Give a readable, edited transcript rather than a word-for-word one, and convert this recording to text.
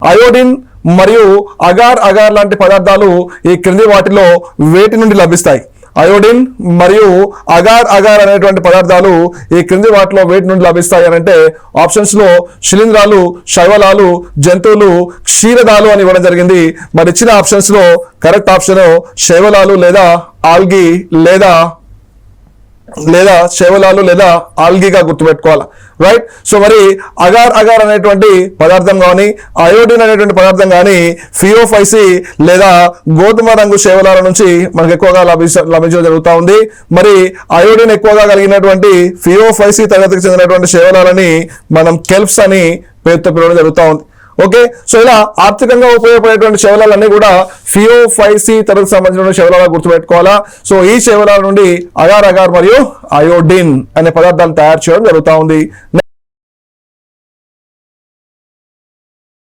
Iodine మరియు agar agar లాంటి పదార్థాలు ఈ క్రింది వాటిలో వేటి నుండి లభిస్తాయి? అయోడిన్ మరియు అగార్ అగార్ అనేటువంటి పదార్థాలు ఈ క్రింది వాటిలో వేటి నుండి లభిస్తాయి అని అంటే ఆప్షన్స్ లో శిలీంధ్రాలు, శైవలాలు, జంతువులు, క్షీరదాలు అని ఇవ్వడం జరిగింది. మరి ఇచ్చిన ఆప్షన్స్ లో కరెక్ట్ ఆప్షన్ శైవలాలు లేదా ఆల్గి లేదా శైవలాలు లేదా ఆల్గీగా గుర్తుపెట్టుకోవాలి. రైట్. సో మరి అగార్ అగార్ అనేటువంటి పదార్థం కానీ అయోడిన్ అనేటువంటి పదార్థం కానీ ఫియోఫైసి లేదా గోధుమ రంగు శైవలాల నుంచి మనకు ఎక్కువగా లభించడం జరుగుతూ ఉంది. మరి అయోడిన్ ఎక్కువగా కలిగినటువంటి ఫియోఫైసి తరగతికి చెందినటువంటి శైవలాలని మనం కెల్ప్స్ అని పేరుతో పిలవడం జరుగుతూ ఉంది. ఓకే. సో ఇలా ఆర్థికంగా ఉపయోగపడేటువంటి శైవలాలన్నీ కూడా ఫియోఫైసి తరగతికి సంబంధించిన శైవలాలుగా గుర్తుపెట్టుకోవాలా. సో ఈ శైవలాల నుండి అగార్ అగార్ మరియు అయోడిన్ అనే పదార్థాలను తయారు చేయడం జరుగుతూ ఉంది.